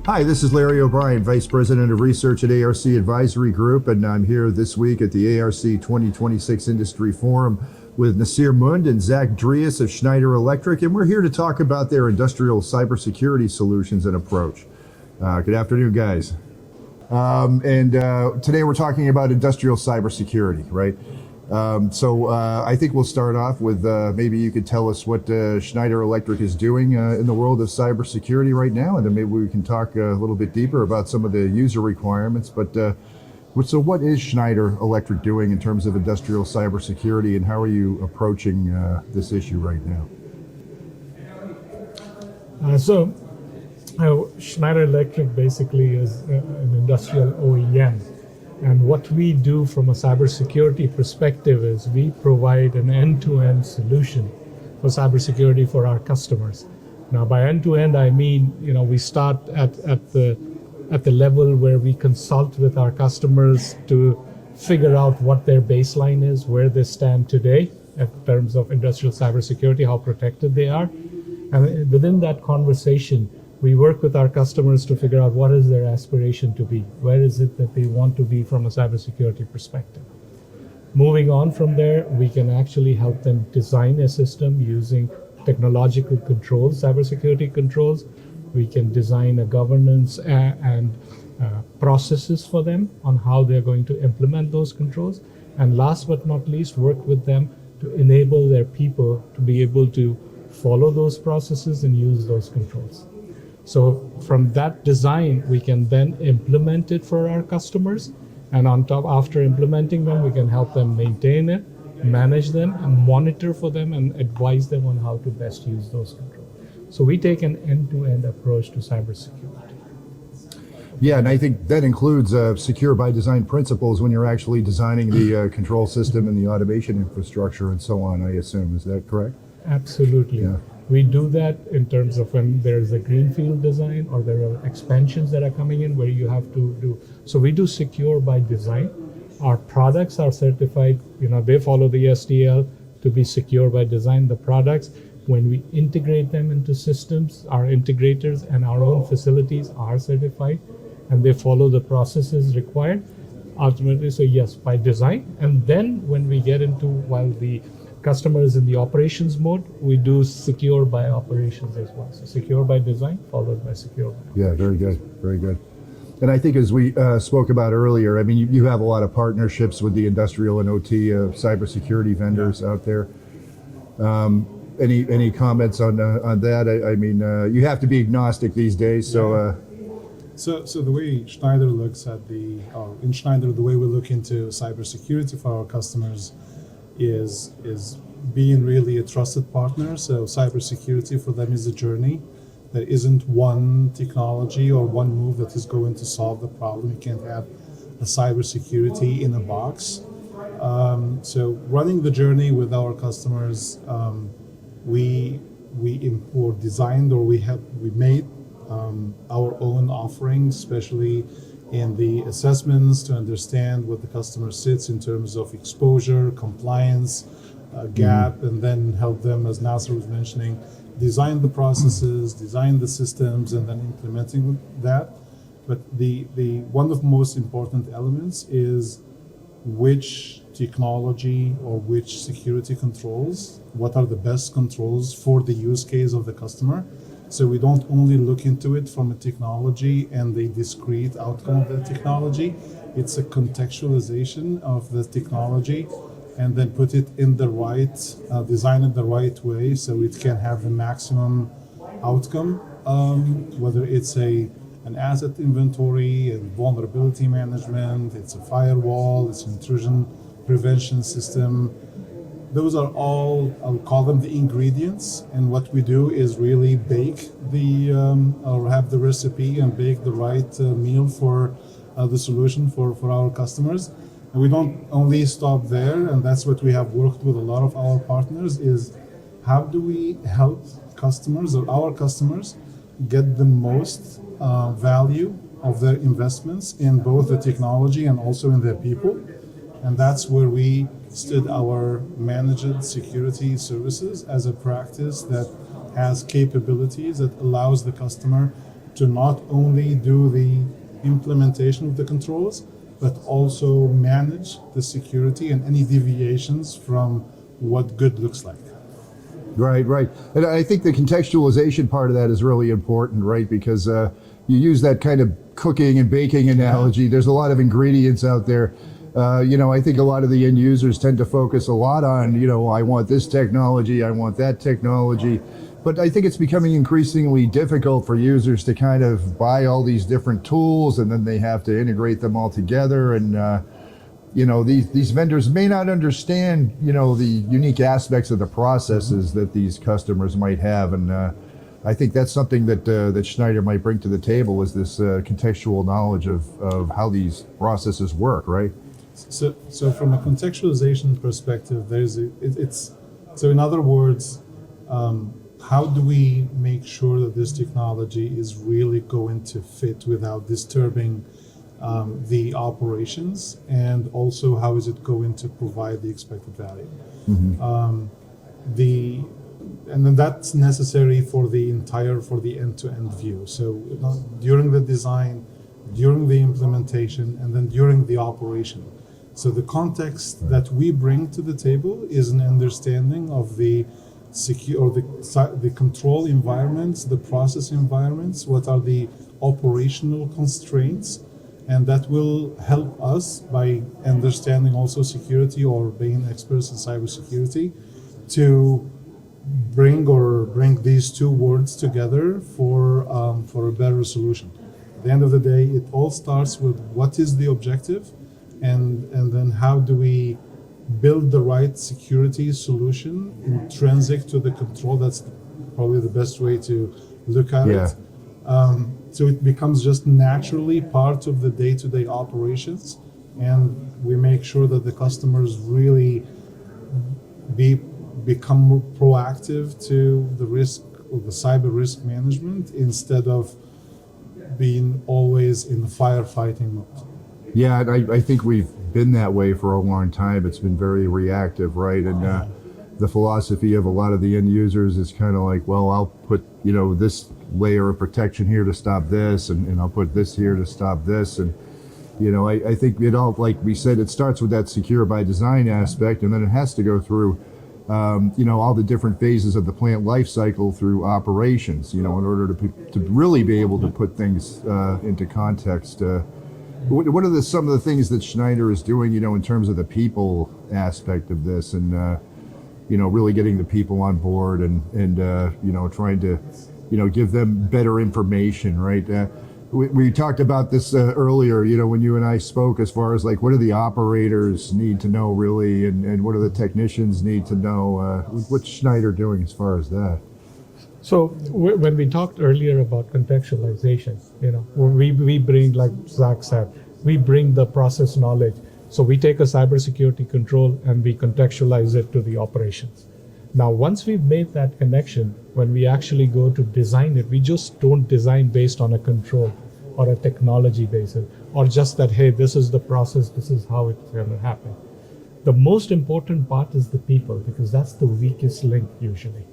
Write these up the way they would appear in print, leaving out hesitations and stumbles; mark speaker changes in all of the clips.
Speaker 1: Hi, this is Larry O'Brien, Vice President of Research at ARC Advisory Group, and I'm here this week at the ARC 2026 Industry Forum with Nasir Mund and Zach Drias of Schneider Electric, and we're here to talk about their industrial cybersecurity solutions and approach. Good afternoon, guys. Today we're talking about industrial cybersecurity, right? I think we'll start off with maybe you could tell us what Schneider Electric is doing in the world of cybersecurity right now, and then maybe we can talk a little bit deeper about some of the user requirements. So what is Schneider Electric doing in terms of industrial cybersecurity, and how are you approaching this issue right now?
Speaker 2: Schneider Electric basically is an industrial OEM. And what we do from a cybersecurity perspective is we provide an end-to-end solution for cybersecurity for our customers. Now, by end-to-end, I mean, we start at the level where we consult with our customers to figure out what their baseline is, where they stand today in terms of industrial cybersecurity, how protected they are. And within that conversation, we work with our customers to figure out what is their aspiration to be. Where is it that they want to be from a cybersecurity perspective? Moving on from there, we can actually help them design a system using technological controls, cybersecurity controls. We can design a governance and processes for them on how they're going to implement those controls. And last but not least, work with them to enable their people to be able to follow those processes and use those controls. So from that design, we can then implement it for our customers. And on top, after implementing them, we can help them maintain it, manage them, and monitor for them and advise them on how to best use those controls. So we take an end-to-end approach to cybersecurity.
Speaker 1: Yeah, and I think that includes secure by design principles when you're actually designing the control system and the automation infrastructure and so on, I assume. Is that correct?
Speaker 2: Absolutely. Yeah. We do that in terms of when there's a greenfield design or there are expansions that are coming in where you have to do. So we do secure by design. Our products are certified, they follow the SDL to be secure by design. The products, when we integrate them into systems, our integrators and our own facilities are certified and they follow the processes required. Ultimately, so yes, by design. And then when we get into, while the customer is in the operations mode, we do secure by operations as well. So secure by design followed by secure by operations.
Speaker 1: Yeah, very good, very good. And I think as we spoke about earlier, I mean, you have a lot of partnerships with the industrial and OT cybersecurity vendors out there. Any comments on that? I mean, you have to be agnostic these days, so.
Speaker 3: So the way Schneider looks at in Schneider, the way we look into cybersecurity for our customers is being really a trusted partner. So cybersecurity for them is a journey. There isn't one technology or one move that is going to solve the problem. You can't have a cybersecurity in a box. So running the journey with our customers, we designed or we made our own offerings, especially in the assessments to understand what the customer sits in terms of exposure, compliance, gap, and then help them, as Nasser was mentioning, design the processes, design the systems, and then implementing that. But the one of the most important elements is which technology or which security controls, what are the best controls for the use case of the customer. So we don't only look into it from a technology and the discrete outcome of the technology. It's a contextualization of the technology and then put it in the right, design it the right way so it can have the maximum outcome, whether it's an asset inventory and vulnerability management, it's a firewall, it's an intrusion prevention system. Those are all, I'll call them the ingredients, and what we do is really bake or have the recipe and bake the right meal for the solution for our customers. And we don't only stop there, and that's what we have worked with a lot of our partners, is how do we help customers or our customers get the most value of their investments in both the technology and also in their people. And that's where we stood our managed security services as a practice that has capabilities that allows the customer to not only do the implementation of the controls, but also manage the security and any deviations from what good looks like.
Speaker 1: Right, right. And I think the contextualization part of that is really important, right? Because you use that kind of cooking and baking analogy. There's a lot of ingredients out there. I think a lot of the end users tend to focus a lot on, I want this technology, I want that technology. But I think it's becoming increasingly difficult for users to kind of buy all these different tools, and then they have to integrate them all together. And these vendors may not understand, the unique aspects of the processes that these customers might have. And I think that's something that Schneider might bring to the table, is this contextual knowledge of how these processes work, right?
Speaker 3: So from a contextualization perspective, so in other words, how do we make sure that this technology is really going to fit without disturbing the operations, and also how is it going to provide the expected value?
Speaker 1: Mm-hmm.
Speaker 3: And then that's necessary for the end-to-end view. So during the design, during the implementation, and then during the operation. So the context that we bring to the table is an understanding of the the control environments, the process environments, what are the operational constraints, and that will help us by understanding also security, or being experts in cybersecurity, to bring these two words together for a better solution. At the end of the day, it all starts with what is the objective, and then how do we build the right security solution intrinsic to the control. That's probably the best way to look at it. So it becomes just naturally part of the day-to-day operations, and we make sure that the customers really become more proactive to the risk of the cyber risk management, instead of being always in firefighting mode.
Speaker 1: Yeah, I think we've been that way for a long time. It's been very reactive, right? And the philosophy of a lot of the end users is kind of like, well, I'll put, this layer of protection here to stop this, and I'll put this here to stop this. And, I think it all, like we said, it starts with that secure by design aspect, and then it has to go through, all the different phases of the plant life cycle through operations, in order to really be able to put things into context. What are some of the things that Schneider is doing, in terms of the people aspect of this, and really getting the people on board, and trying to, give them better information, right? We talked about this earlier, when you and I spoke, as far as like, what do the operators need to know really, and what do the technicians need to know? What's Schneider doing as far as that?
Speaker 2: So when we talked earlier about contextualization, we bring, like Zach said, we bring the process knowledge. So we take a cybersecurity control and we contextualize it to the operations. Now, once we've made that connection, when we actually go to design it, we just don't design based on a control or a technology basis, or just that, hey, this is the process, this is how it's going to happen. The most important part is the people, because that's the weakest link usually.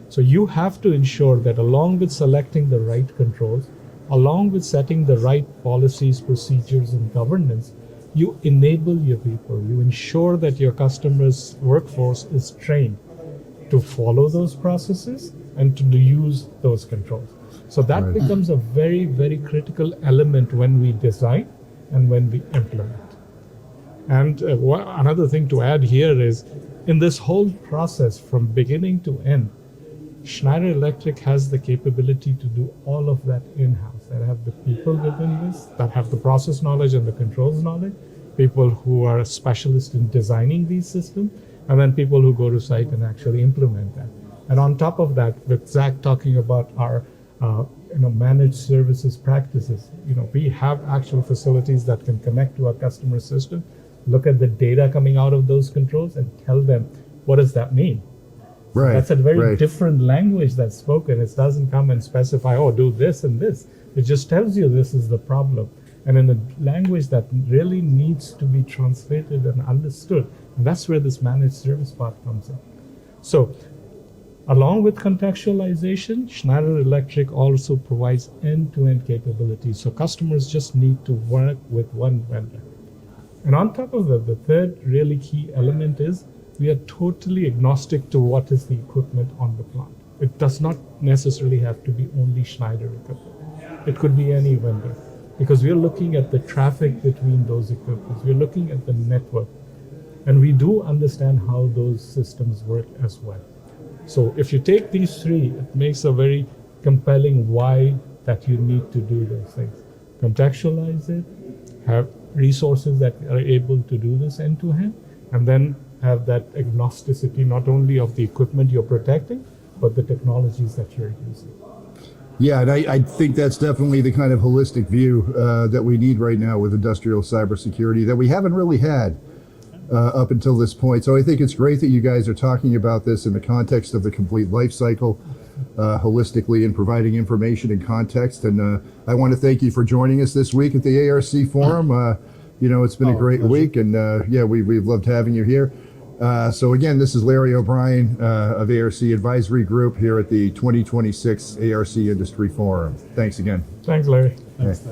Speaker 2: So you have to ensure that along with selecting the right controls, along with setting the right policies, procedures, and governance, you enable your people. You ensure that your customers' workforce is trained to follow those processes and to use those controls. So that becomes a very, very critical element when we design and when we implement. And another thing to add here is, in this whole process from beginning to end, Schneider Electric has the capability to do all of that in-house. That have the people within this, that have the process knowledge and the controls knowledge, people who are specialists in designing these systems, and then people who go to site and actually implement that. And on top of that, with Zach talking about our managed services practices, we have actual facilities that can connect to our customer system, look at the data coming out of those controls, and tell them, what does that mean?
Speaker 1: Right.
Speaker 2: That's a very different language that's spoken. It doesn't come and specify, do this and this. It just tells you this is the problem. And in a language that really needs to be translated and understood. And that's where this managed service part comes in. So Along with contextualization, Schneider Electric also provides end-to-end capabilities. So customers just need to work with one vendor. And on top of that, the third really key element is we are totally agnostic to what is the equipment on the plant. It does not necessarily have to be only Schneider equipment. It could be any vendor because we're looking at the traffic between those equipments. We're looking at the network. And we do understand how those systems work as well. So if you take these three, it makes a very compelling why that you need to do those things. Contextualize it, have resources that are able to do this end to end, and then have that agnosticity not only of the equipment you're protecting, but the technologies that you're using.
Speaker 1: Yeah, and I think that's definitely the kind of holistic view that we need right now with industrial cybersecurity that we haven't really had up until this point. So I think it's great that you guys are talking about this in the context of the complete life cycle, holistically, and providing information and context. And I want to thank you for joining us this week at the ARC Forum. It's been a great week, and we've loved having you here. So again, this is Larry O'Brien of ARC Advisory Group here at the 2026 ARC Industry Forum. Thanks again.
Speaker 2: Thanks, Larry.
Speaker 3: Thanks,